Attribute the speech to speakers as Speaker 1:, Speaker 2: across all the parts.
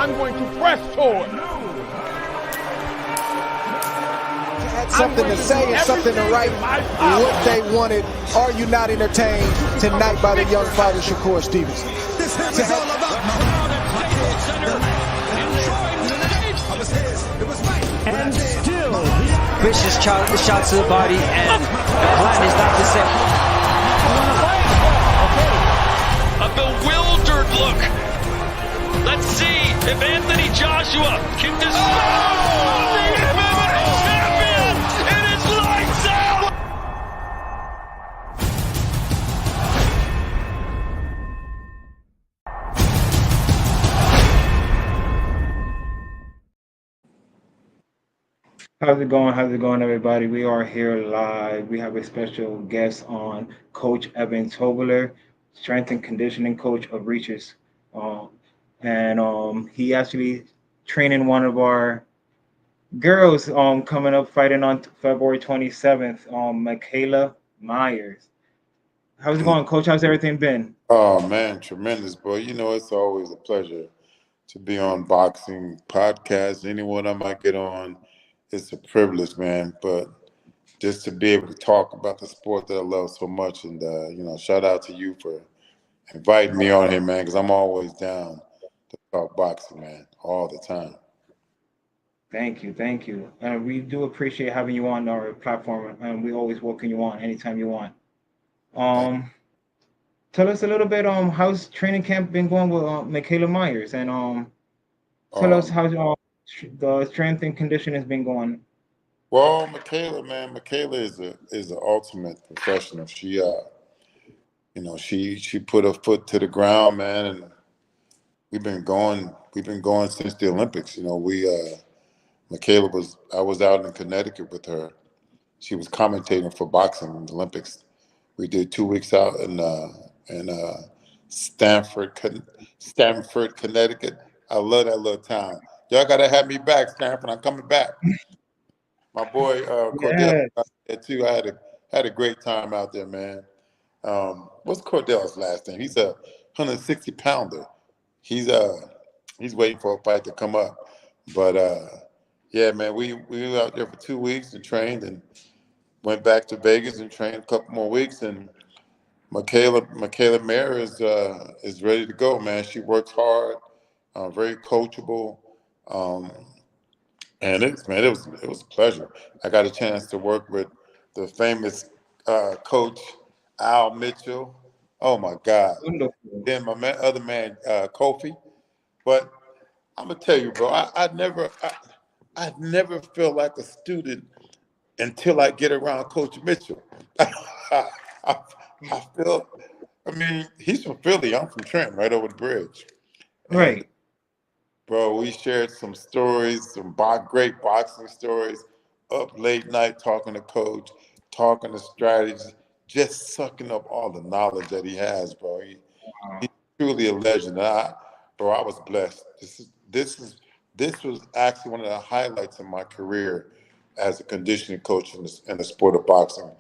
Speaker 1: I'm going to press toward.
Speaker 2: Had something to say and something to write what they wanted. Are you not entertained tonight by the young fighter Shakur Stevenson?
Speaker 3: This is all about
Speaker 4: And still,
Speaker 5: vicious shot to the body, and the plan is not the same.
Speaker 6: A bewildered look. Let's see if Anthony Joshua can destroy the MMA champion. It is lights out.
Speaker 7: How's it going? How's it going, everybody? We are here live. We have a special guest on, Coach Evins Tobler, strength and conditioning coach of Reaches. He actually training one of our girls coming up fighting on February 27th, Mikaela Myers. How's it going, Coach? How's everything been?
Speaker 8: Oh, man, tremendous, bro. You know, it's always a pleasure to be on boxing podcasts. Anyone I might get on, it's a privilege, man. But just to be able to talk about the sport that I love so much. And, shout out to you for inviting me on here, man, because I'm always down to talk boxing, man, all the time.
Speaker 7: Thank you. And we do appreciate having you on our platform, and we always welcome you on anytime you want. Tell us a little bit how's training camp been going with Mikaela Myers, and tell us how the strength and conditioning has been going.
Speaker 8: Well, Mikaela is the ultimate professional. She she put her foot to the ground, man, and we've been going since the Olympics. I was out in Connecticut with her. She was commentating for boxing in the Olympics. We did 2 weeks out in Stamford, Connecticut. I love that little town. Y'all gotta have me back, Stanford. I'm coming back. My boy Cordell there too. I had a great time out there, man. What's Cordell's last name? He's a 160-pounder. He's waiting for a fight to come up. But yeah, man, we were out there for 2 weeks and trained, and went back to Vegas and trained a couple more weeks. And Mikaela Myers is ready to go, man. She works hard, very coachable. And it was a pleasure. I got a chance to work with the famous coach Al Mitchell. Oh my God!
Speaker 7: Wonderful.
Speaker 8: Then my other man Kofi. But I'm gonna tell you, bro, I never feel like a student until I get around Coach Mitchell. I feel. I mean, he's from Philly. I'm from Trenton, right over the bridge.
Speaker 7: Right.
Speaker 8: And, bro, we shared some stories, some great boxing stories, up late night talking to Coach, talking to strategies, just sucking up all the knowledge that he has, bro. He's truly a legend. I was blessed. This was actually one of the highlights of my career as a conditioning coach in the sport of boxing,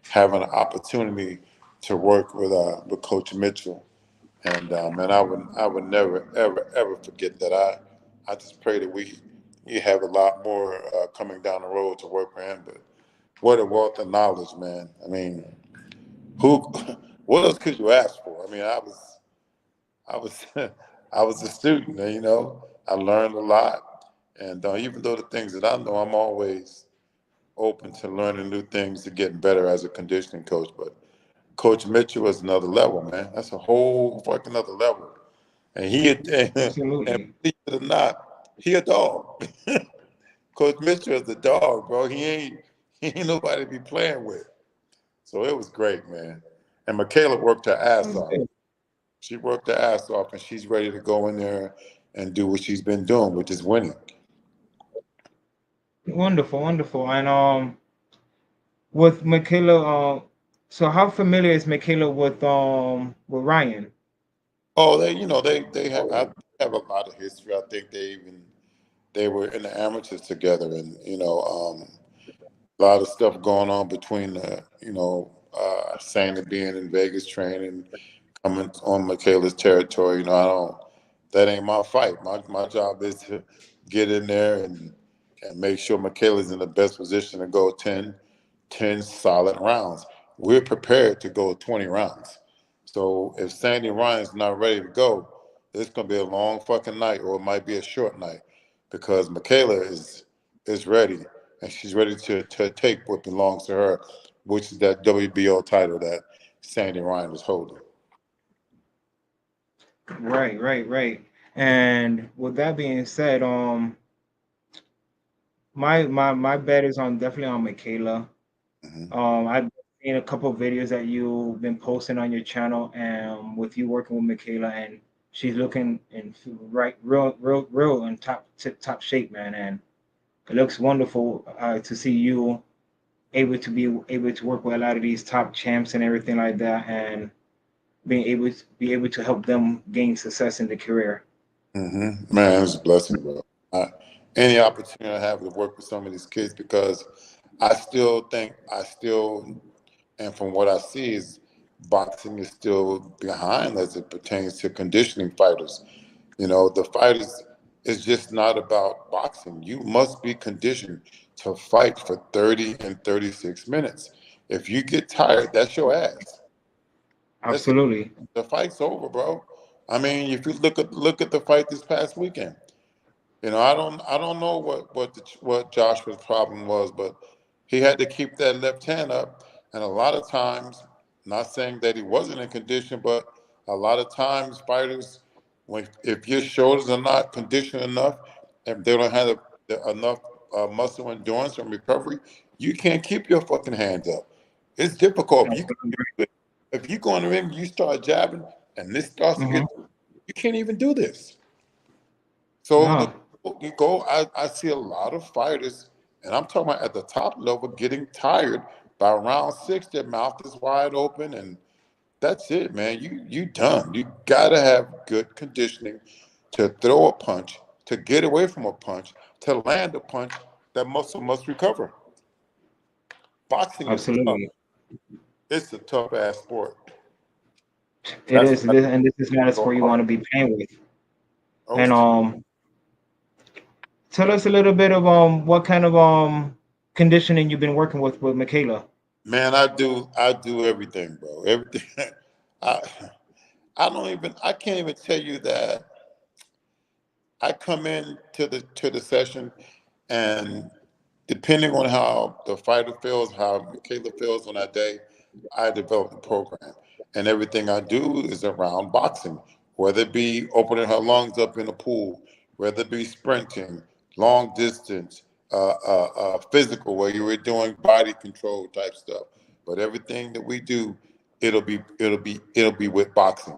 Speaker 8: having an opportunity to work with Coach Mitchell. And man, I would never ever forget that. I just pray that we have a lot more coming down the road to work for him. But what a wealth of knowledge, man. I mean, what else could you ask for? I mean, I was a student, I learned a lot. And even though the things that I know, I'm always open to learning new things, to getting better as a conditioning coach. But Coach Mitchell is another level, man. That's a whole fucking other level. And and believe it or not, he a dog. Coach Mitchell is a dog, bro. He ain't nobody to be playing with. So it was great, man. And Mikaela worked her ass off. She worked her ass off, and she's ready to go in there and do what she's been doing, which is winning.
Speaker 7: Wonderful. And with Mikaela, so how familiar is Mikaela with Ryan?
Speaker 8: Oh, they have a lot of history. I think they were in the amateurs together, and a lot of stuff going on between Santa being in Vegas training, coming on Mikaela's territory. I that ain't my fight. My job is to get in there and make sure Mikaela's in the best position to go 10 solid rounds. We're prepared to go 20 rounds. So if Sandy Ryan's not ready to go, it's gonna be a long fucking night, or it might be a short night, because Mikaela is ready, and she's ready to take what belongs to her, which is that WBO title that Sandy Ryan is holding.
Speaker 7: Right. And with that being said, my bet is on definitely on Mikaela.
Speaker 8: Mm-hmm.
Speaker 7: I've seen a couple of videos that you've been posting on your channel, and with you working with Mikaela, and she's looking in real in top shape, man. And it looks wonderful to see you able to work with a lot of these top champs and everything like that, and be able to help them gain success in the career.
Speaker 8: Mm-hmm. Man, it's a blessing, bro. Any opportunity I have to work with some of these kids, because I still think, and from what I see, is boxing is still behind as it pertains to conditioning fighters. You know, the fighters, is just not about boxing. You must be conditioned to fight for 30 and 36 minutes. If you get tired, that's your ass. That's it.
Speaker 7: Absolutely.
Speaker 8: The fight's over, bro. I mean, if you look at the fight this past weekend, you know, I don't know what Joshua's problem was, but he had to keep that left hand up, and a lot of times, not saying that he wasn't in condition, but a lot of times fighters, if your shoulders are not conditioned enough, if they don't have enough muscle endurance and recovery, you can't keep your fucking hands up. It's difficult. If you go in the ring, and you start jabbing, and this starts to
Speaker 7: Hmm.
Speaker 8: get, you can't even do this. So
Speaker 7: No,
Speaker 8: you go. I see a lot of fighters, and I'm talking about at the top level, getting tired by round 6. Their mouth is wide open, and that's it, man. You done. You gotta have good conditioning to throw a punch, to get away from a punch, to land a punch. That muscle must recover. Boxing is tough.
Speaker 7: absolutely.
Speaker 8: It's a tough ass sport.
Speaker 7: It
Speaker 8: That's
Speaker 7: is,
Speaker 8: why
Speaker 7: and this is not a
Speaker 8: I
Speaker 7: sport you
Speaker 8: go
Speaker 7: want to be playing with. And
Speaker 8: hard.
Speaker 7: tell us a little bit of what kind of conditioning you've been working with Mikaela.
Speaker 8: Man, I do everything, bro. Everything. I I can't even tell you that I come in to the session, and depending on how the fighter feels, how Mikaela feels on that day, I develop the program. And everything I do is around boxing, whether it be opening her lungs up in a pool, whether it be sprinting, long distance, physical, where you were doing body control type stuff. But everything that we do, it'll be with boxing.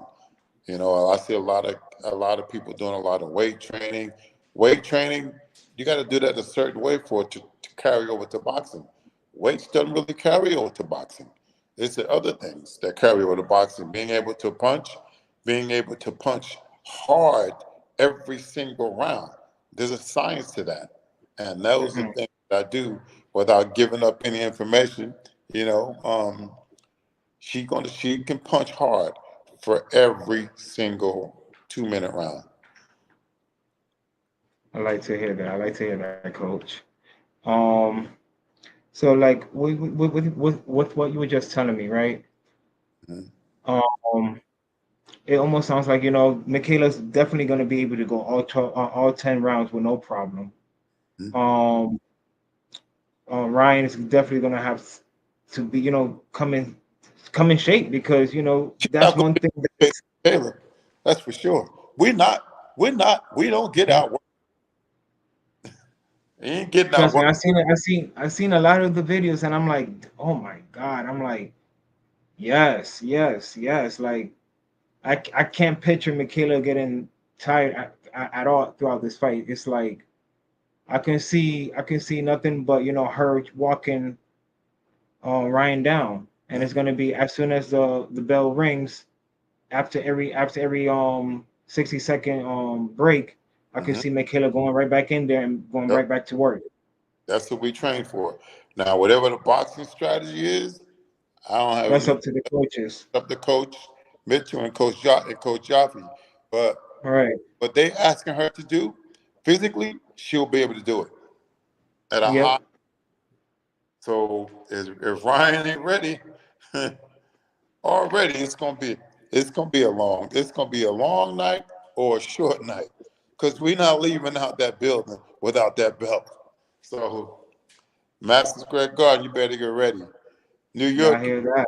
Speaker 8: You know, I see a lot of people doing a lot of weight training. Weight training, you got to do that a certain way for it to carry over to boxing. Weights doesn't really carry over to boxing. It's the other things that carry over to boxing. Being able to punch hard every single round. There's a science to that, and those are
Speaker 7: Hmm.
Speaker 8: things that I do without giving up any information. You know, she can punch hard for every single 2 minute round.
Speaker 7: I like to hear that. I like to hear that, Coach. Um, so like with what you were just telling me, right?
Speaker 8: Mhm.
Speaker 7: Um, it almost sounds like Michaela's definitely going to be able to go all 10 rounds with no problem.
Speaker 8: Mhm.
Speaker 7: Um, Ryan is definitely going to have to be come in shape, because
Speaker 8: She's
Speaker 7: that's
Speaker 8: not going
Speaker 7: one
Speaker 8: to
Speaker 7: thing
Speaker 8: be
Speaker 7: that's
Speaker 8: Taylor. That's for sure. We don't get
Speaker 7: Mhm.
Speaker 8: our work. We ain't getting our
Speaker 7: Trust me,
Speaker 8: work.
Speaker 7: I've seen a lot of the videos, and I'm like, oh my God, I'm like, yes, like I can't picture Michaela getting tired at all throughout this fight. It's like I can see nothing but her walking Ryan down, and it's gonna be as soon as the bell rings after every 60-second break. I can
Speaker 8: Mhm.
Speaker 7: see Michaela going right back in there and going
Speaker 8: Yep.
Speaker 7: right back to work.
Speaker 8: That's what we train for. Now, whatever the boxing strategy is, I don't have
Speaker 7: That's
Speaker 8: any
Speaker 7: up to the coaches.
Speaker 8: up to Coach Mitchell and Coach Jaffe. But
Speaker 7: All right.
Speaker 8: what they asking her to do physically, she'll be able to do it at a high.
Speaker 7: Yep.
Speaker 8: So if Ryan ain't ready already, it's gonna be a long night or a short night, because we're not leaving out that building without that belt. So Madison Square Garden, you better get ready. New
Speaker 7: I
Speaker 8: York,
Speaker 7: hear that.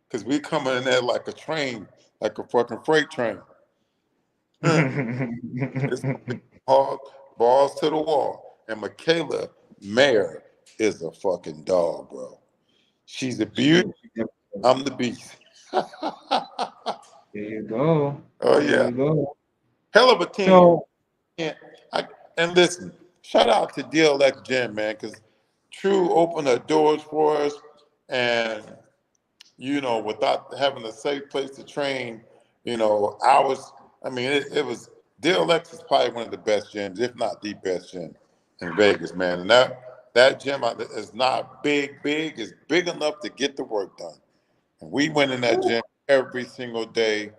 Speaker 8: because we coming in there like a train, like a fucking freight train. It's gonna be balls to the wall. And Mikaela Mayer is a fucking dog, bro. She's a beauty. I'm the beast.
Speaker 7: There you go.
Speaker 8: Oh
Speaker 7: There
Speaker 8: yeah,
Speaker 7: you go.
Speaker 8: hell of a team.
Speaker 7: So,
Speaker 8: And, and listen, shout out to DLX Gym, man, because True opened her doors for us, and without having a safe place to train, hours. I mean, it was DLX is probably one of the best gyms, if not the best gym in Vegas, man. And that gym is not big. It's big enough to get the work done. And we went in that gym every single day,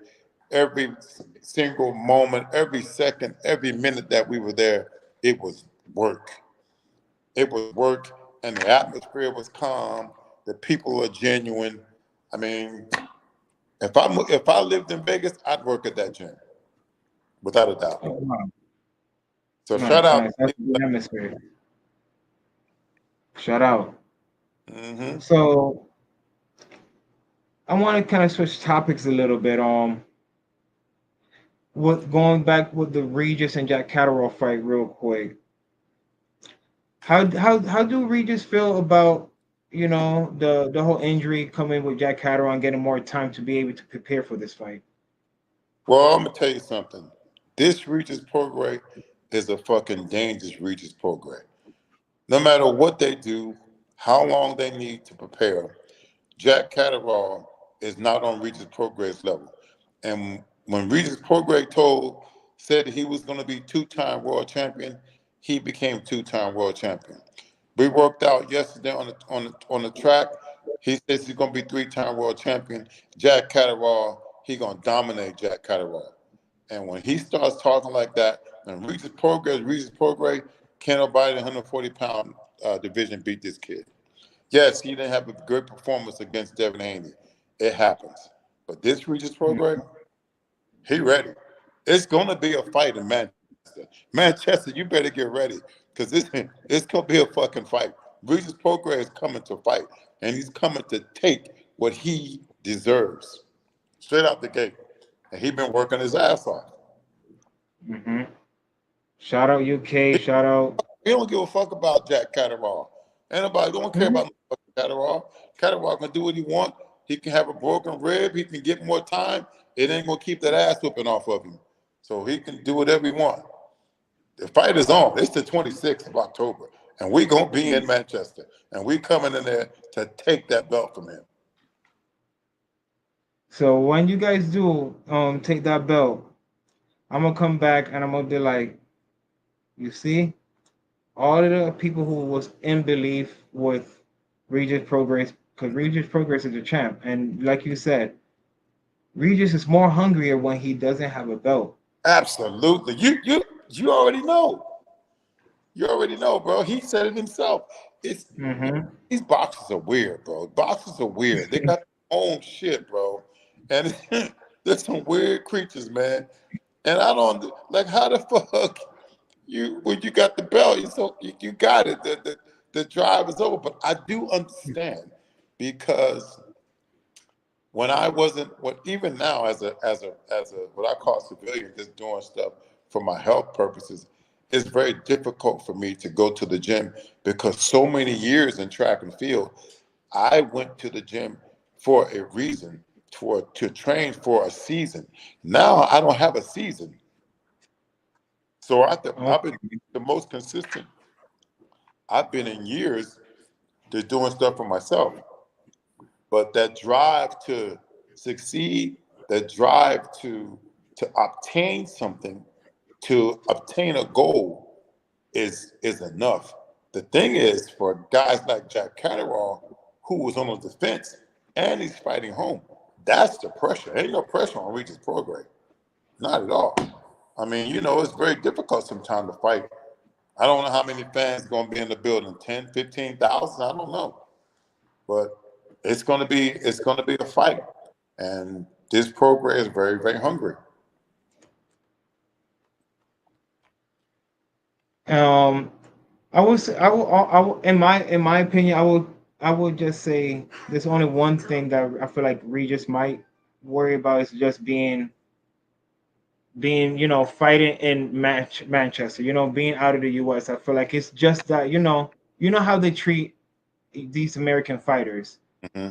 Speaker 8: every single moment, every second, every minute that we were there. It was work. It was work, and the atmosphere was calm. The people are genuine. I mean, if I lived in Vegas, I'd work at that gym, without a doubt.
Speaker 7: oh, wow.
Speaker 8: So shout
Speaker 7: Nice,
Speaker 8: out.
Speaker 7: nice. That's a good atmosphere. Shout out.
Speaker 8: Mm-hmm.
Speaker 7: So, I want to kind of switch topics a little bit. With going back with the Regis and Jack Catterall fight, real quick. How do Regis feel about the whole injury coming with Jack Catterall and getting more time to be able to prepare for this fight?
Speaker 8: Well, I'm gonna tell you something. This Regis program is a fucking dangerous Regis program. No matter what they do, how long they need to prepare, Jack Catterall is not on Regis Progress level. And when Regis Progress said he was going to be two-time world champion, he became two-time world champion. We worked out yesterday on the track. He says he's going to be three-time world champion. Jack Catterall, he's going to dominate Jack Catterall. And when he starts talking like that, and Regis Progress, can't nobody in the 140-pound division beat this kid. Yes, he didn't have a good performance against Devin Haney. It happens. But this Regis program, he ready. It's going to be a fight in Manchester. Manchester, you better get ready, because it's going to be a fucking fight. Regis program is coming to fight, and he's coming to take what he deserves straight out the gate. And he's been working his ass off.
Speaker 7: Hmm. Shout out UK. Shout out.
Speaker 8: He don't give a fuck about Jack Catterall. Anybody don't care about Catterall. Catterall can do what he want. He can have a broken rib. He can get more time. It ain't gonna keep that ass whooping off of him. So he can do whatever he want. The fight is on. It's the 26th of October, and we gonna be in Manchester, and we coming in there to take that belt from him.
Speaker 7: So when you guys do take that belt, I'm gonna come back and I'm gonna be like, you see, all of the people who was in belief with Regis Progress, because Regis Progress is a champ, and like you said, Regis is more hungrier when he doesn't have a belt.
Speaker 8: Absolutely. You already know. You already know, bro. He said it himself. These boxers are weird, bro. Boxers are weird. They got their own shit, bro. And there's some weird creatures, man. And I don't like, how the fuck when you got the belt, you got it. The drive is over. But I do understand, because when I wasn't, even now as a what I call civilian, just doing stuff for my health purposes, it's very difficult for me to go to the gym, because so many years in track and field, I went to the gym for a reason, to train for a season. Now I don't have a season, so I've been the most consistent I've been in years to doing stuff for myself. But that drive to succeed, that drive to obtain something, to obtain a goal is enough. The thing is, for guys like Jack Catterall, who was on the defense and he's fighting home, that's the pressure. Ain't no pressure on Regis program. Not at all. I mean, you know, it's very difficult sometimes to fight. I don't know how many fans are going to be in the building, 10, 15,000, I don't know. But it's going to be a fight. And this program is very, very hungry.
Speaker 7: In my opinion, I would just say there's only one thing that I feel like Regis might worry about is just being fighting in Manchester, being out of the US. I feel like it's just that how they treat these American fighters
Speaker 8: Hmm.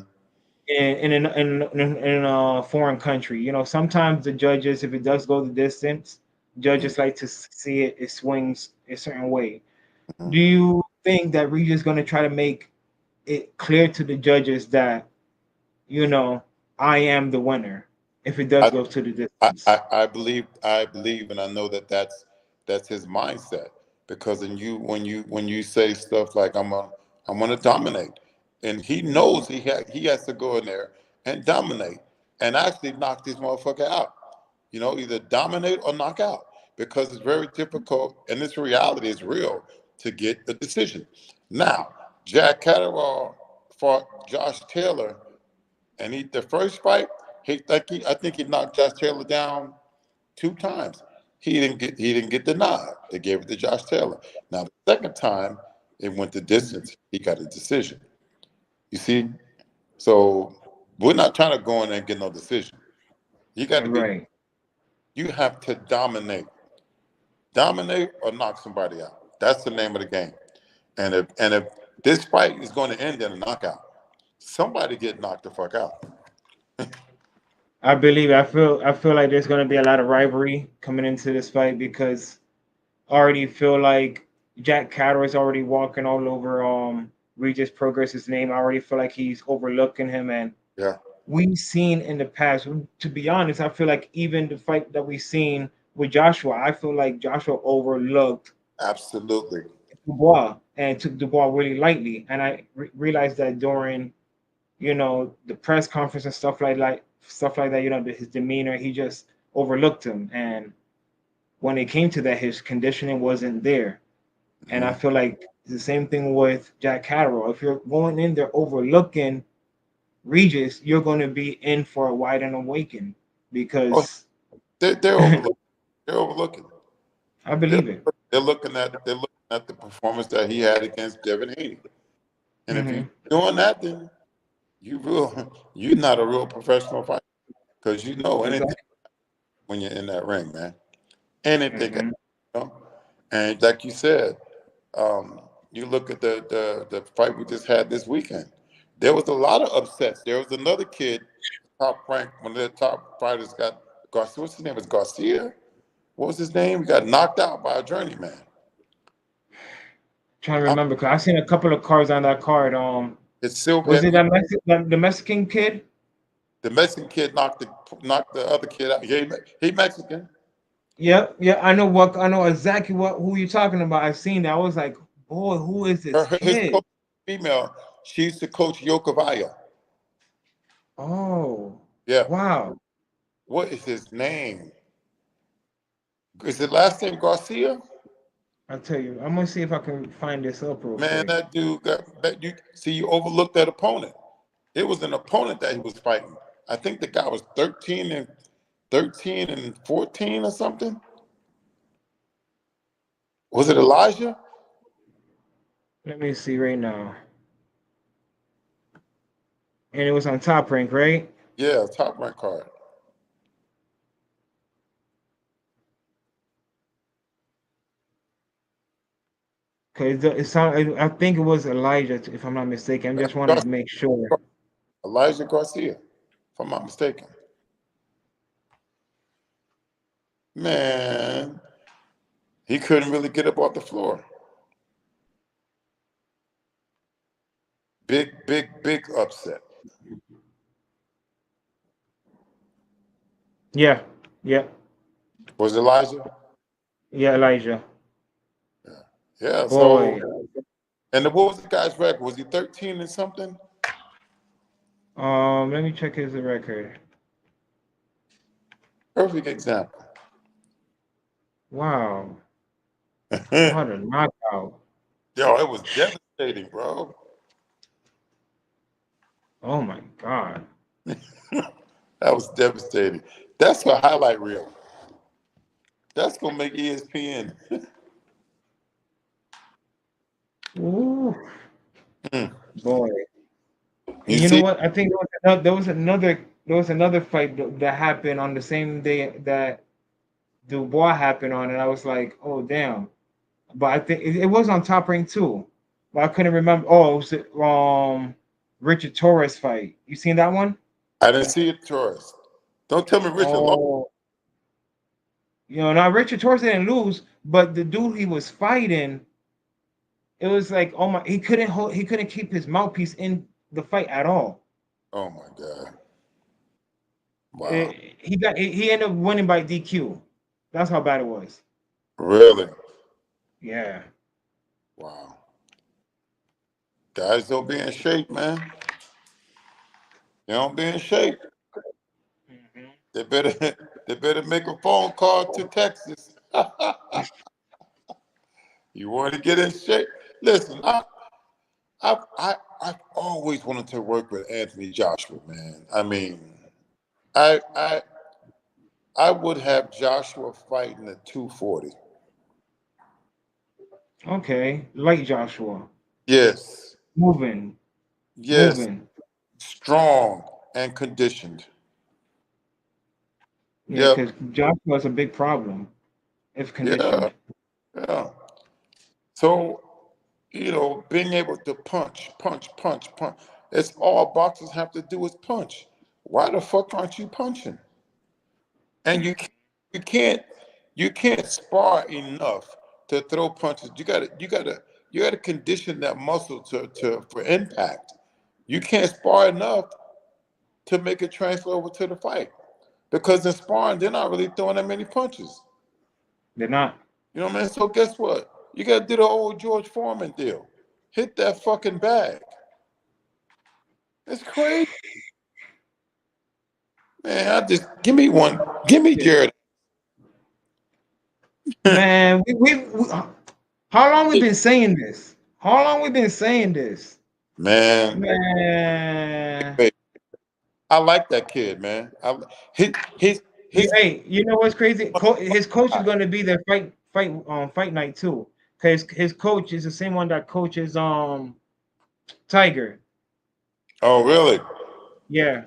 Speaker 7: in a foreign country. Sometimes the judges, if it does go the distance, judges like to see it swings a certain way.
Speaker 8: Hmm.
Speaker 7: Do you think that Regis is going to try to make it clear to the judges that I am the winner if it does
Speaker 8: I,
Speaker 7: go to the distance?
Speaker 8: I believe, and I know that that's his mindset. Because when you say stuff like I'm gonna dominate, and he knows he has to go in there and dominate and actually knock this motherfucker out. You know, either dominate or knock out, because it's very difficult, and this reality is real, to get the decision. Now, Jack Catterall fought Josh Taylor, and the first fight, I think he knocked Josh Taylor down 2 times. He didn't get the nod. They gave it to Josh Taylor. Now the second time it went the distance. He got a decision. You see, so we're not trying to go in there and get no decision. You got to be.
Speaker 7: Right.
Speaker 8: You have to dominate or knock somebody out. That's the name of the game. And if this fight is going to end in a knockout, somebody get knocked the fuck out.
Speaker 7: I believe I feel like there's going to be a lot of rivalry coming into this fight because I already feel like Jack Catterall is already walking all over Regis Progress's name. I already feel like he's overlooking him, and
Speaker 8: Yeah,
Speaker 7: we've seen in the past. To be honest, I feel like even the fight that we've seen with Joshua, I feel like Joshua overlooked
Speaker 8: absolutely.
Speaker 7: Dubois and took Dubois really lightly. And I realized that during the press conference and stuff like that, his demeanor, he just overlooked him. And when it came to that, his conditioning wasn't there. And I
Speaker 8: Mhm.
Speaker 7: feel like it's the same thing with Jack Catterall. If you're going in there overlooking Regis, you're going to be in for a wide and awaken
Speaker 8: Oh,
Speaker 7: because
Speaker 8: they're
Speaker 7: I
Speaker 8: overlooking. They're overlooking. They're,
Speaker 7: believe it.
Speaker 8: they're looking at the performance that he had against Devin Haney. And if you're
Speaker 7: Hmm.
Speaker 8: doing that, then you're not a real professional fighter, because you know anything
Speaker 7: Exactly.
Speaker 8: when you're in that ring, man. Anything,
Speaker 7: Hmm.
Speaker 8: And like you said, you look at the fight we just had this weekend. There was a lot of upsets. There was another kid, top ranked, one of their top fighters, got Garcia. What's his name? Was Garcia? What was his name? He got knocked out by a journeyman.
Speaker 7: Trying to
Speaker 8: I,
Speaker 7: remember because I've seen a couple of cards on that card.
Speaker 8: it's still
Speaker 7: Was it that the Mexican kid?
Speaker 8: the Mexican kid knocked the other kid out. He Mexican.
Speaker 7: Yeah, yeah. I know exactly who you're talking about. I've seen that. I was like, boy, who is this
Speaker 8: His
Speaker 7: kid?
Speaker 8: coach, female. She used to coach Yokovaya.
Speaker 7: Oh,
Speaker 8: Yeah.
Speaker 7: wow.
Speaker 8: What is his name? Is his last name Garcia?
Speaker 7: I'll tell you. I'm gonna see if I can find this up real
Speaker 8: Man,
Speaker 7: quick.
Speaker 8: that dude got that. You see, you overlooked that opponent. It was an opponent that he was fighting. I think the guy was 13 and 14 or something. Was it Elijah?
Speaker 7: Let me see right now. And it was on Top Rank, right?
Speaker 8: Yeah, top rank card.
Speaker 7: Cause I think it was Elijah, if I'm not mistaken. I just want
Speaker 8: Gar-
Speaker 7: to make sure.
Speaker 8: Elijah Garcia, if I'm not mistaken. Man, he couldn't really get up off the floor. Big, big, big upset.
Speaker 7: Yeah, yeah,
Speaker 8: Was Elijah?
Speaker 7: yeah, Elijah.
Speaker 8: Yeah.
Speaker 7: Boy,
Speaker 8: So, and what was the guy's record? Was he 13 and something?
Speaker 7: let me check his record.
Speaker 8: Perfect example.
Speaker 7: Wow.
Speaker 8: Yo,
Speaker 7: What a knockout.
Speaker 8: it was devastating, bro.
Speaker 7: Oh my God.
Speaker 8: That was devastating. That's a highlight reel. That's gonna make ESPN.
Speaker 7: Ooh,
Speaker 8: Hmm.
Speaker 7: boy.
Speaker 8: You
Speaker 7: And you know
Speaker 8: see,
Speaker 7: what? I think there was another fight that happened on the same day that Dubois happened on, and I was like, oh damn. But I think it was on Top Rank too. But I couldn't remember. Oh, it was the Richard Torres fight. You seen that one?
Speaker 8: I didn't see it, Torres. Don't tell me Richard lost.
Speaker 7: Oh, now Richard Torres didn't lose, but the dude he was fighting, it was like, oh my, he couldn't keep his mouthpiece in the fight at all.
Speaker 8: Oh my God! Wow,
Speaker 7: He ended up winning by DQ. That's how bad it was.
Speaker 8: really?
Speaker 7: Yeah.
Speaker 8: Wow. Guys don't be in shape, man. They don't be in shape.
Speaker 7: Mhm.
Speaker 8: They better they better make a phone call to Texas. You want to get in shape? Listen, I've always wanted to work with Anthony Joshua, man. I mean, I I I would have Joshua fighting at 240.
Speaker 7: Okay. Like Joshua.
Speaker 8: Yes,
Speaker 7: Moving.
Speaker 8: yes,
Speaker 7: Moving.
Speaker 8: strong and conditioned.
Speaker 7: Yeah,
Speaker 8: Yep,
Speaker 7: because Joshua's a big problem if
Speaker 8: yeah,
Speaker 7: conditioned.
Speaker 8: yeah. So, being able to punch, punch, punch, punch. It's all boxers have to do is punch. Why the fuck aren't you punching? And you can't you can't spar enough to throw punches. You gotta condition that muscle to for impact. You can't spar enough to make it transfer over to the fight. Because in sparring, they're not really throwing that many punches.
Speaker 7: They're not.
Speaker 8: You know what I mean? So guess what? You gotta do the old George Foreman deal. Hit that fucking bag. It's crazy. Man, give me one. Give me Jared.
Speaker 7: Man, how long we been saying this? How long we been saying this?
Speaker 8: Man,
Speaker 7: Man.
Speaker 8: wait, I like that kid, man. His his his
Speaker 7: Hey, you know what's crazy? His coach is going to be there fight night too. Cause his coach is the same one that coaches Tiger.
Speaker 8: Oh, really?
Speaker 7: Yeah,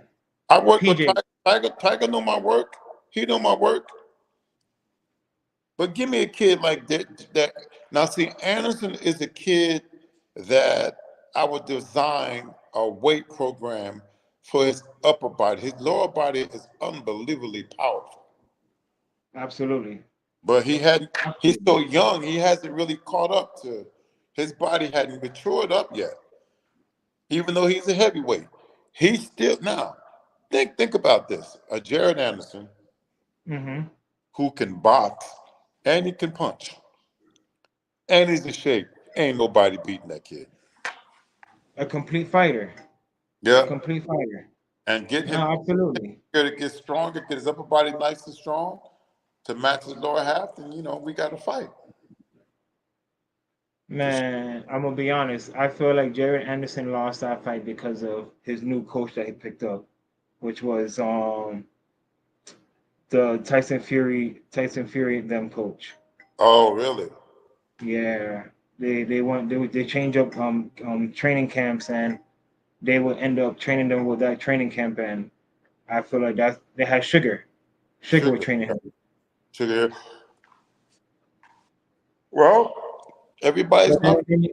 Speaker 8: I worked with
Speaker 7: PJ.
Speaker 8: Tiger. Tiger know my work. He know my work. But give me a kid like that. Now, see, Anderson is a kid that I would design a weight program for his upper body. His lower body is unbelievably powerful,
Speaker 7: Absolutely.
Speaker 8: but he's
Speaker 7: Absolutely.
Speaker 8: so young. He hasn't really caught up to his body hadn't matured up yet. Even though he's a heavyweight, he's still now. Think about this: a Jared Anderson
Speaker 7: Mm-hmm.
Speaker 8: who can box and he can punch. And he's in shape. Ain't nobody beating that kid.
Speaker 7: A complete fighter. A
Speaker 8: Yeah.
Speaker 7: complete fighter.
Speaker 8: And get him
Speaker 7: No, absolutely.
Speaker 8: to get stronger, get his upper body nice and strong to match his lower half, then we got to fight. For sure.
Speaker 7: Man, I'm gonna be honest. I feel like Jared Anderson lost that fight because of his new coach that he picked up, which was the Tyson Fury them coach.
Speaker 8: Oh, really?
Speaker 7: Yeah, they change up training camps, and they would end up training them with that training camp, and I feel like that they had Sugar was
Speaker 8: Sugar.
Speaker 7: training him.
Speaker 8: Sugar. Well, everybody's
Speaker 7: But then
Speaker 8: hungry.
Speaker 7: again,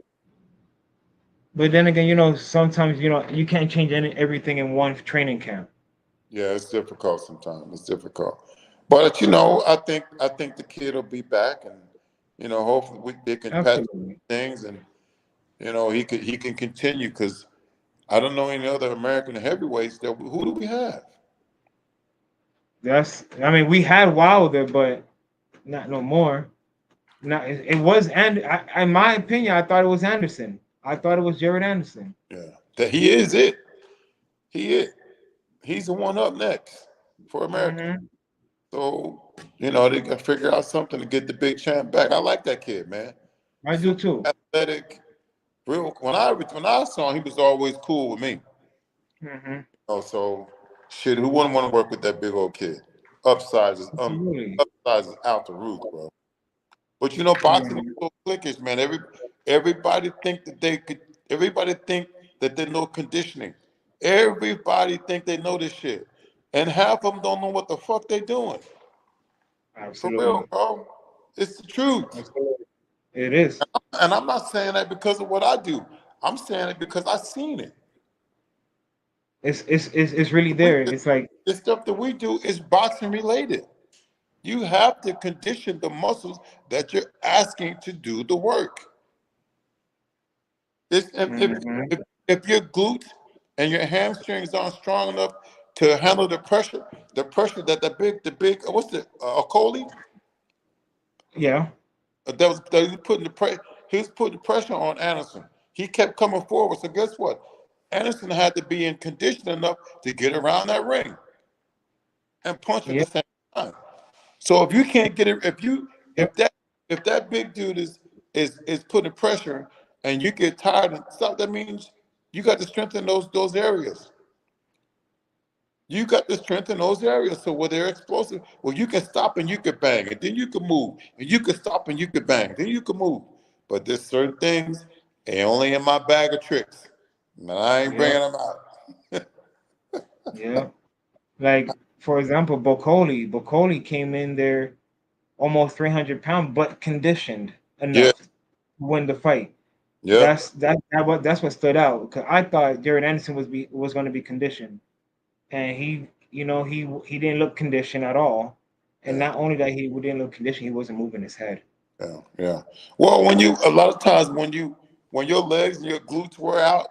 Speaker 7: but then again, sometimes you can't change everything in one training camp.
Speaker 8: Yeah, it's difficult sometimes. It's difficult. But I think the kid will be back, and hopefully they can patch
Speaker 7: Absolutely.
Speaker 8: things, and he can continue because I don't know any other American heavyweights. Who do we have?
Speaker 7: I mean, we had Wilder, but not no more. Not it was, and in my opinion, I thought it was Anderson. I thought it was Jared Anderson.
Speaker 8: Yeah, that he is it. He is. He's the one up next for America.
Speaker 7: Hmm
Speaker 8: So, they got to figure out something to get the big champ back. I like that kid, man.
Speaker 7: I do
Speaker 8: Super
Speaker 7: too.
Speaker 8: athletic. Real. When I saw him, he was always cool with me.
Speaker 7: Hmm.
Speaker 8: So shit, who wouldn't want to work with that big old kid? Upsize is
Speaker 7: Absolutely.
Speaker 8: upsize is out the roof, bro. But boxing is
Speaker 7: Mhm.
Speaker 8: so cliquish, man. Everybody think that they could. Everybody think that they know conditioning. Everybody think they know this shit, and half of them don't know what the fuck they doing. For real,
Speaker 7: Absolutely.
Speaker 8: bro. It's the truth.
Speaker 7: Absolutely. It is.
Speaker 8: And I'm not saying that because of what I do. I'm saying it because I've seen it.
Speaker 7: It's really
Speaker 8: We,
Speaker 7: there. It's like,
Speaker 8: the stuff that we do is boxing related. You have to condition the muscles that you're asking to do the work. It's,
Speaker 7: mhm.
Speaker 8: if your glutes and your hamstrings aren't strong enough to handle the pressure that the big what's a Coley
Speaker 7: Yeah.
Speaker 8: that was putting he was putting pressure on Anderson. He kept coming forward. So guess what? Anderson had to be in condition enough to get around that ring and punch at
Speaker 7: Yeah.
Speaker 8: the same time. So if you can't get it,
Speaker 7: Yep.
Speaker 8: if that big dude is putting pressure and you get tired and stuff, that means you got to strengthen those areas. You got to strengthen those areas so where they're explosive, well, you can stop and you can bang, and then you can move, and you can stop and you can bang, then you can move. But there's certain things they only in my bag of tricks, and I ain't
Speaker 7: Yeah.
Speaker 8: bringing them out.
Speaker 7: Yeah. Like, for example, Bocoli came in there almost 300 pounds, but conditioned
Speaker 8: Yeah,
Speaker 7: enough to win the fight.
Speaker 8: yeah,
Speaker 7: That's what stood out. 'Cause I thought Jared Anderson was going to be conditioned, and he didn't look conditioned at all. And
Speaker 8: yeah.
Speaker 7: not only that he didn't look conditioned, he wasn't moving his head.
Speaker 8: Yeah, yeah. Well, a lot of times when your legs and your glutes wear out,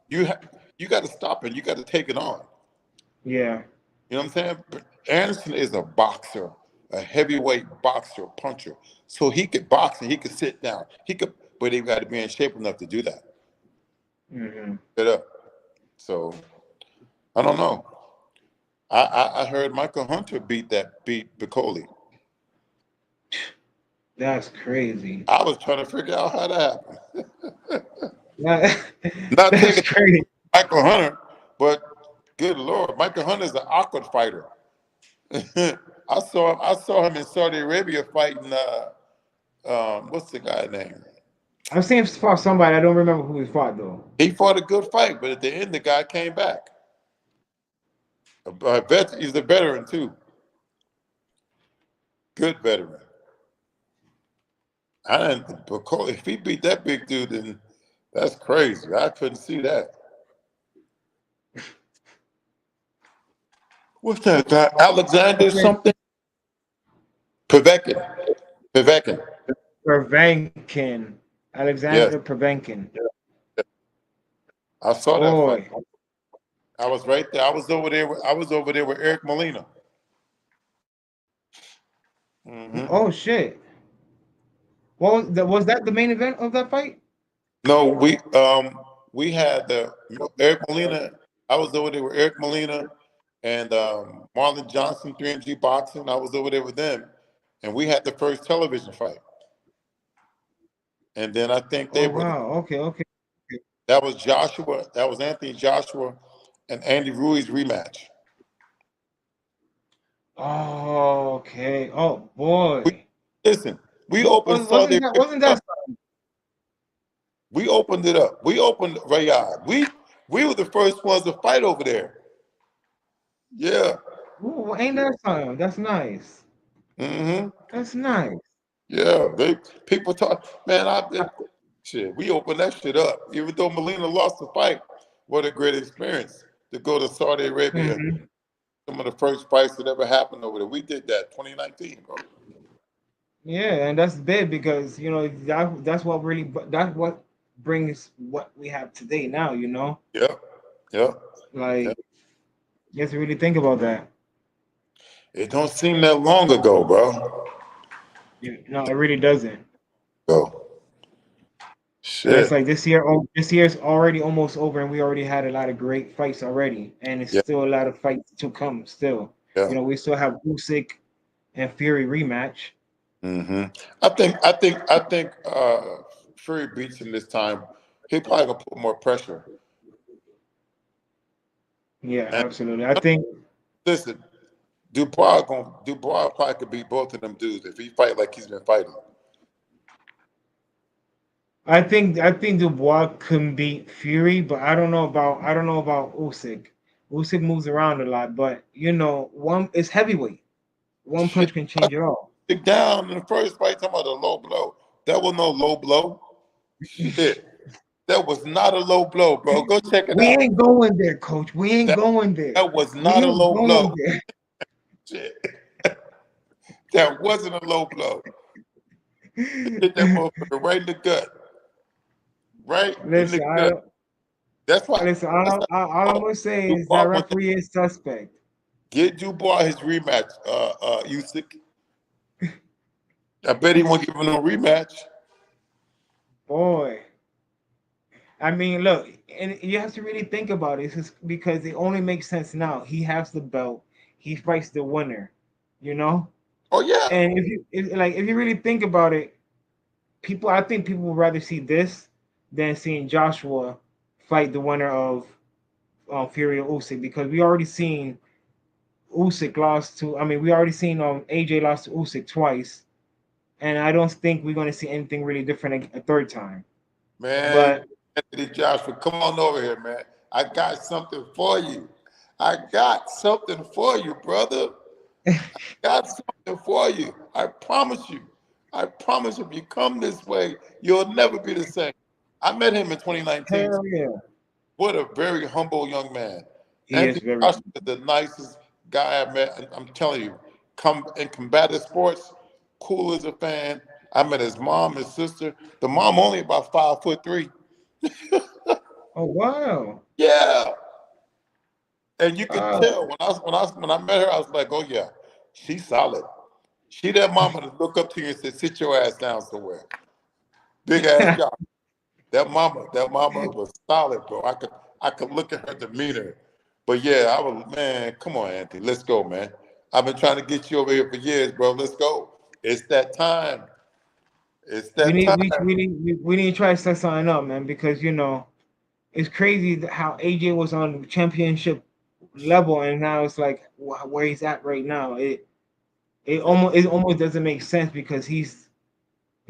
Speaker 8: you got to stop and you got to take it on.
Speaker 7: Yeah.
Speaker 8: You know what I'm saying? But Anderson is a boxer, a heavyweight boxer, puncher. So he could box and he could sit down. But he got to be in shape enough to do that.
Speaker 7: Hmm.
Speaker 8: Sit up. So I don't know. I heard Michael Hunter beat Piccoli.
Speaker 7: That's crazy.
Speaker 8: I was trying to figure out how that happened.
Speaker 7: That-
Speaker 8: Not
Speaker 7: that's
Speaker 8: taking
Speaker 7: crazy.
Speaker 8: Michael Hunter, but good lord, Michael Hunter is an awkward fighter. I saw him in Saudi Arabia fighting what's the guy name?
Speaker 7: I've seen him fought somebody. I don't remember who he fought though.
Speaker 8: He fought a good fight, but at the end the guy came back. He's a veteran too. Good veteran. I didn't if he beat that big dude, then that's crazy. I couldn't see that. What's that guy? Alexander
Speaker 7: Okay.
Speaker 8: something? Pavekin. Pavekin.
Speaker 7: Prevenkin.
Speaker 8: Yes.
Speaker 7: Alexander Prevenkin.
Speaker 8: I saw that fight.
Speaker 7: Boy.
Speaker 8: I was right there. I was over there with Eric Molina. Hmm.
Speaker 7: Oh shit. Was that the main event of that fight?
Speaker 8: No, we had the Eric Molina. I was over there with Eric Molina and Marlon Johnson, 3MG Boxing. I was over there with them, and we had the first television fight. And then I think
Speaker 7: Oh wow. Okay, okay.
Speaker 8: that was Joshua. That was Anthony Joshua and Andy Ruiz rematch.
Speaker 7: Oh, okay. Oh
Speaker 8: We
Speaker 7: boy.
Speaker 8: listen. We opened Saudi Arabia
Speaker 7: Wasn't
Speaker 8: up.
Speaker 7: that
Speaker 8: We opened it up. We opened Riyadh. We were the first ones to fight over there. Yeah.
Speaker 7: ooh, ain't that something? That's nice.
Speaker 8: Hmm.
Speaker 7: That's nice.
Speaker 8: Yeah. People talk, man. Shit. We opened that shit up. Even though Molina lost the fight, what a great experience to go to Saudi Arabia.
Speaker 7: Hmm.
Speaker 8: Some of the first fights that ever happened over there. We did that 2019, bro.
Speaker 7: Yeah, and that's big because that's what brings what we have today now,
Speaker 8: Yeah. Yeah. Yeah.
Speaker 7: Like you have to really think about that.
Speaker 8: It don't seem that long ago, bro.
Speaker 7: No, it really doesn't.
Speaker 8: So
Speaker 7: And it's
Speaker 8: shit.
Speaker 7: like this year's already almost over, and we already had a lot of great fights already, and it's
Speaker 8: Yeah.
Speaker 7: still a lot of fights to come. Still,
Speaker 8: Yeah.
Speaker 7: we still have Usyk. and Fury rematch.
Speaker 8: I think Fury beats him this time. He probably gonna put more pressure.
Speaker 7: Yeah,
Speaker 8: And
Speaker 7: absolutely. I think
Speaker 8: listen, Dubois probably could beat both of them dudes if he fight like he's been fighting.
Speaker 7: I think Dubois can beat Fury, but I don't know about Usyk. Usyk moves around a lot, but one is heavyweight. One
Speaker 8: Shit,
Speaker 7: punch can change it all.
Speaker 8: Stick down in the first fight talking about a low blow. That was no low blow. Shit. That was not a low blow, bro. Go check it
Speaker 7: We
Speaker 8: out.
Speaker 7: ain't going there, coach. We ain't
Speaker 8: That,
Speaker 7: going there.
Speaker 8: that was
Speaker 7: We
Speaker 8: not a
Speaker 7: ain't
Speaker 8: low blow.
Speaker 7: going there.
Speaker 8: Shit. That wasn't a low blow. Hit that motherfucker right in the gut. Right in the
Speaker 7: Listen,
Speaker 8: gut. That's why.
Speaker 7: listen.
Speaker 8: That's
Speaker 7: All I'm
Speaker 8: why
Speaker 7: gonna say is that
Speaker 8: Dubois wants to
Speaker 7: referee is suspect.
Speaker 8: get Dubois his rematch. Usyk. I bet he won't give him no rematch.
Speaker 7: Boy, I mean, look, and you have to really think about it. It's just because it only makes sense now. He has the belt. He fights the winner. You know.
Speaker 8: Oh yeah.
Speaker 7: And if you really think about it, I think people would rather see this than seeing Joshua fight the winner of Fury or Usyk, because we already seen Usyk lost to. I mean, we already seen AJ lost to Usyk twice, and I don't think we're going to see anything really different a third time.
Speaker 8: Man,
Speaker 7: But
Speaker 8: Anthony Joshua, come on over here, man. I got something for you. I got something for you, brother. Got something for you. I promise you. I promise if you come this way, you'll never be the same. I met him in 2019.
Speaker 7: hell yeah,
Speaker 8: What a very humble young man.
Speaker 7: he is
Speaker 8: Anthony
Speaker 7: very.
Speaker 8: Joshua is the nicest guy I met. I'm telling you, come in combative sports, cool as a fan. I met his mom, his sister. The mom only about 5'3".
Speaker 7: Oh wow,
Speaker 8: Yeah. And you could
Speaker 7: wow.
Speaker 8: tell when I met her, I was like, oh yeah, she's solid. She that mama to look up to you and say, sit your ass down somewhere. Big ass job. That mama was solid, bro. I could look at her demeanor. But yeah, I was, man, come on, Anthony. Let's go, man. I've been trying to get you over here for years, bro. Let's go. It's that time. It's
Speaker 7: We
Speaker 8: that
Speaker 7: need
Speaker 8: time.
Speaker 7: we need to try to set something up, man, because it's crazy how AJ was on championship level and now it's like where he's at right now. It almost doesn't make sense because he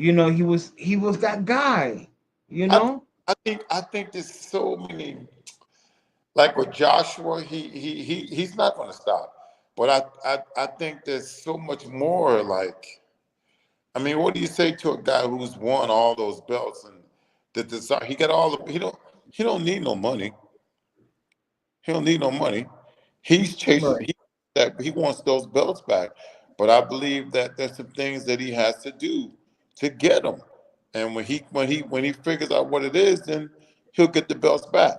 Speaker 7: was that guy, you
Speaker 8: I
Speaker 7: know?
Speaker 8: I think there's so many, like with Joshua, he's not gonna stop. But I think there's so much more, like, I mean, what do you say to a guy who's won all those belts and the desire? He got all the. He don't need no money. He don't need no money. He's chasing.
Speaker 7: Right.
Speaker 8: He wants those belts back. But I believe that there's some things that he has to do to get them. And when he figures out what it is, then he'll get the belts back.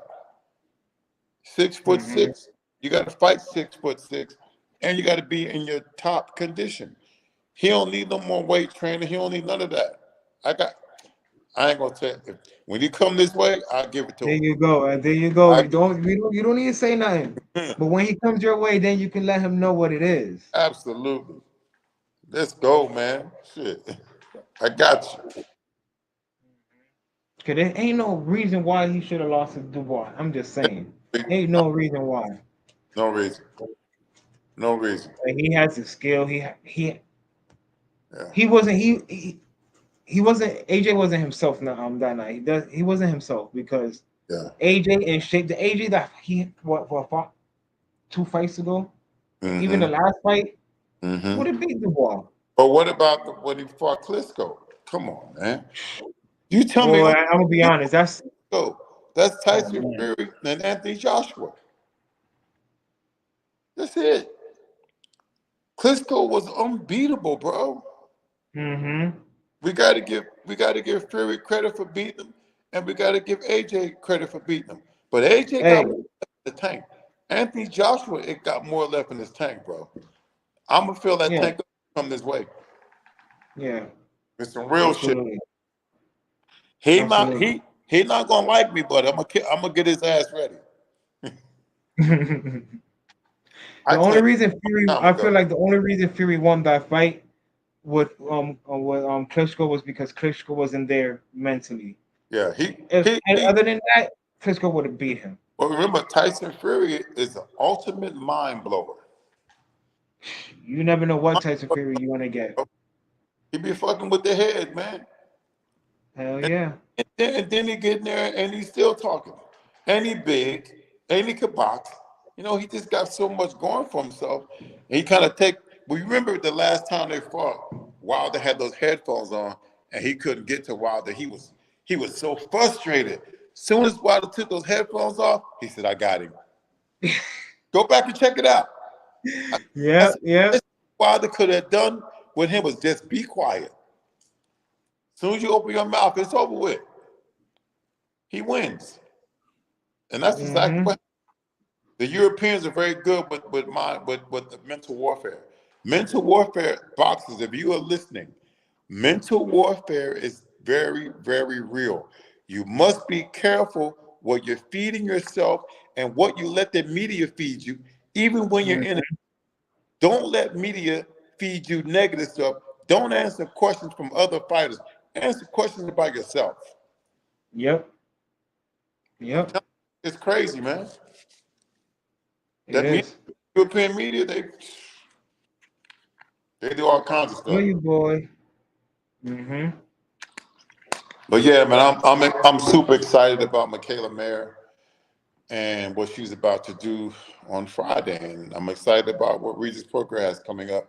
Speaker 8: 6 foot
Speaker 7: Hmm.
Speaker 8: six. You got to fight 6 foot 6, and you got to be in your top condition. He don't need no more weight training. He don't need none of that. I got. I ain't gonna tell you. When he come this way, I'll give it to
Speaker 7: There
Speaker 8: him.
Speaker 7: you go. There you go.
Speaker 8: I
Speaker 7: You don't need to say nothing. But when he comes your way, then you can let him know what it is.
Speaker 8: absolutely. Let's go, man. Shit. I got you.
Speaker 7: Cause there ain't no reason why he should have lost to Dubois. I'm just saying. Ain't no reason why.
Speaker 8: No reason. No reason.
Speaker 7: Like, he has the skill. He
Speaker 8: Yeah.
Speaker 7: he wasn't he wasn't AJ wasn't himself that night. He wasn't himself because
Speaker 8: Yeah.
Speaker 7: AJ in shape. The AJ that he what fought 2 fights ago, even the
Speaker 8: Mm-hmm.
Speaker 7: last fight
Speaker 8: Mm-hmm.
Speaker 7: would have beat Dubois.
Speaker 8: But what about when he fought Klitschko? Come on, man. You tell me
Speaker 7: Boy,
Speaker 8: who
Speaker 7: I'm gonna be honest.
Speaker 8: Klitschko. That's
Speaker 7: Oh
Speaker 8: Tyson
Speaker 7: man.
Speaker 8: Fury and Anthony Joshua. That's it. Klitschko was unbeatable, bro.
Speaker 7: Mm-hmm.
Speaker 8: We gotta give Fury credit for beating him, and we gotta give AJ credit for beating him. But AJ
Speaker 7: Hey,
Speaker 8: got more left in the tank. Anthony Joshua, it got more left in his tank, bro. I'm gonna fill that
Speaker 7: yeah,
Speaker 8: tank up come this way.
Speaker 7: yeah,
Speaker 8: It's some real shit.
Speaker 7: absolutely,
Speaker 8: He not
Speaker 7: absolutely.
Speaker 8: he not gonna like me, but I'm gonna get his ass ready.
Speaker 7: The
Speaker 8: I
Speaker 7: only
Speaker 8: tell
Speaker 7: reason Fury,
Speaker 8: you, time
Speaker 7: I feel
Speaker 8: ago.
Speaker 7: like the only reason Fury won that fight with Klitschko was because Klitschko wasn't there mentally.
Speaker 8: Yeah,
Speaker 7: If
Speaker 8: he.
Speaker 7: other than that, Klitschko would have beat him.
Speaker 8: But remember, Tyson Fury is the ultimate mind blower.
Speaker 7: You never know what Tyson Fury you want to get.
Speaker 8: He be fucking with the head, man.
Speaker 7: Hell yeah.
Speaker 8: And then he get in there and he's still talking. And he big, and he could box. You know, he just got so much going for himself. And he kind of take. We remember the last time they fought, Wilder had those headphones on, and he couldn't get to Wilder. He was so frustrated. Soon as Wilder took those headphones off, he said, "I got him." Go back and check it out.
Speaker 7: Yeah,
Speaker 8: That's
Speaker 7: yeah.
Speaker 8: Wilder could have done with him was just be quiet. As soon as you open your mouth, it's over with. He wins. And that's exactly
Speaker 7: Mm-hmm.
Speaker 8: what the Europeans are very good with the mental warfare. Mental warfare boxers, if you are listening, mental warfare is very, very real. You must be careful what you're feeding yourself and what you let the media feed you, even when you're in it. Don't let media feed you negative stuff. Don't answer questions from other fighters. Answer questions about yourself.
Speaker 7: Yep.
Speaker 8: I'm
Speaker 7: Yep.
Speaker 8: telling you, it's crazy, man.
Speaker 7: It
Speaker 8: That media,
Speaker 7: is.
Speaker 8: European media, they do all kinds of
Speaker 7: Know
Speaker 8: stuff.
Speaker 7: you, boy. Mm-hmm.
Speaker 8: But yeah, man, I'm super excited about Mikaela Mayer and what she's about to do on Friday, and I'm excited about what Regis Porker has coming up,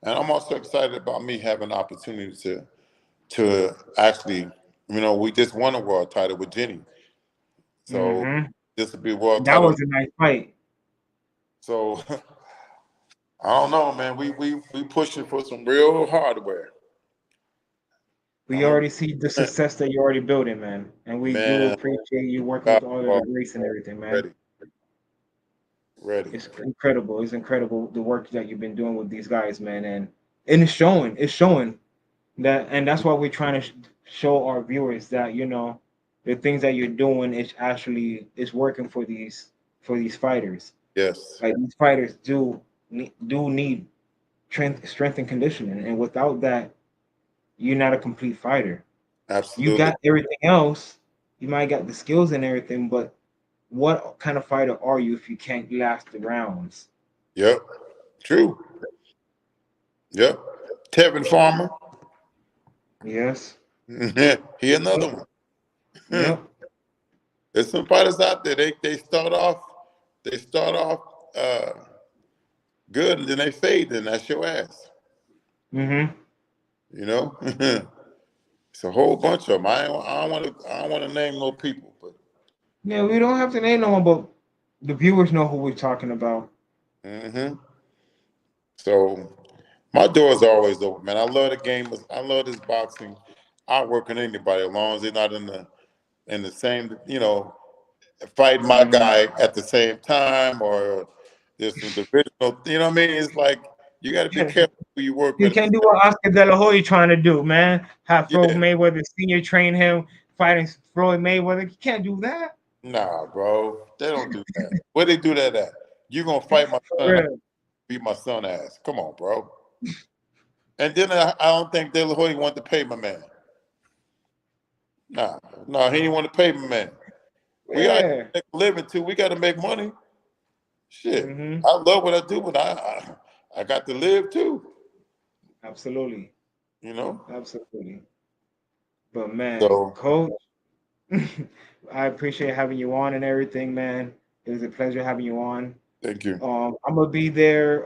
Speaker 8: and I'm also excited about me having the opportunity to actually, we just won a world title with Jenny, so
Speaker 7: Mm-hmm.
Speaker 8: this will be a world
Speaker 7: That
Speaker 8: title.
Speaker 7: was a nice fight.
Speaker 8: So I don't know, man. We pushing for some real hardware.
Speaker 7: We
Speaker 8: I'm
Speaker 7: already see the
Speaker 8: a
Speaker 7: success that you're already building, man. And we do
Speaker 8: man.
Speaker 7: appreciate you working with all of the
Speaker 8: Basketball
Speaker 7: greats and everything, man.
Speaker 8: ready, ready.
Speaker 7: It's incredible. It's incredible the work that you've been doing with these guys, man. And it's showing. It's showing that, and that's why we're trying to show our viewers that the things that you're doing is actually is working for these fighters.
Speaker 8: Yes,
Speaker 7: Like these fighters do need strength and conditioning, and without that, you're not a complete fighter. You
Speaker 8: absolutely.
Speaker 7: got everything else. You might got the skills and everything, but what kind of fighter are you if you can't last the rounds?
Speaker 8: Yep, true. Yep. Tevin Farmer.
Speaker 7: Yes.
Speaker 8: He another
Speaker 7: Yep.
Speaker 8: one.
Speaker 7: Yep.
Speaker 8: There's some fighters out there. They start off uh, good and then they fade. Then that's your ass.
Speaker 7: Mm-hmm.
Speaker 8: You know. It's a whole bunch of them. I don't want to name no people, but
Speaker 7: Yeah, we don't have to name no one, but the viewers know who we're talking about.
Speaker 8: hmm so my door's always open, man. I love the game. I love this boxing. I work with anybody as long as they're not in the same, fight my
Speaker 7: Mm.
Speaker 8: guy at the same time or there's some divisional, you know what I mean? It's like you got to be careful who you work
Speaker 7: You
Speaker 8: with.
Speaker 7: can't do what Oscar De La Hoya trying to do, man. Have Floyd
Speaker 8: Yeah,
Speaker 7: Mayweather Senior train him fighting Floyd Mayweather. You can't do that.
Speaker 8: nah, bro, they don't do that. Where they do that at? You gonna fight my
Speaker 7: For
Speaker 8: son?
Speaker 7: real.
Speaker 8: Beat my son ass? Come on, bro. And then I don't think De La Hoya wanted to pay my man. Nah, no, he didn't want to pay my man. We out here
Speaker 7: Yeah.
Speaker 8: to make a living too. We got to make money. Shit,
Speaker 7: Mm-hmm.
Speaker 8: I love what I do, but I got to live too.
Speaker 7: Absolutely.
Speaker 8: You know.
Speaker 7: Absolutely. But man,
Speaker 8: So
Speaker 7: Coach, I appreciate having you on and everything, man. It was a pleasure having you on.
Speaker 8: thank you.
Speaker 7: I'm gonna be there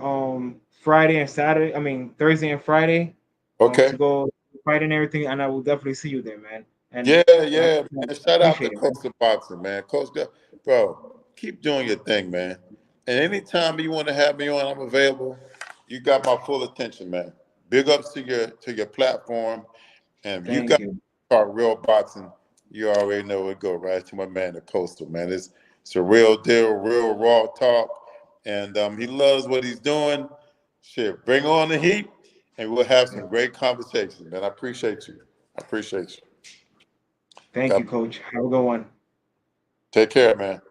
Speaker 7: Friday and Saturday. I mean Thursday and Friday to
Speaker 8: Okay.
Speaker 7: go fight and everything, and I will definitely see you there, man. And
Speaker 8: Yeah,
Speaker 7: like
Speaker 8: yeah,
Speaker 7: I said,
Speaker 8: man. Shout out to
Speaker 7: appreciate it, man.
Speaker 8: Coastal Boxing, man. Coastal, bro, keep doing your thing, man. And anytime you want to have me on, I'm available. You got my full attention, man. Big ups to your platform. And if you
Speaker 7: Thank
Speaker 8: got
Speaker 7: you.
Speaker 8: talk real boxing, you already know where it go, right? To my man, the Coastal, man. It's a real deal, real raw talk. And he loves what he's doing. Shit, bring on the heat, and we'll have some great conversations, man. I appreciate you. I appreciate you.
Speaker 7: Thank
Speaker 8: God,
Speaker 7: you, Coach. Have a good one.
Speaker 8: take care, man.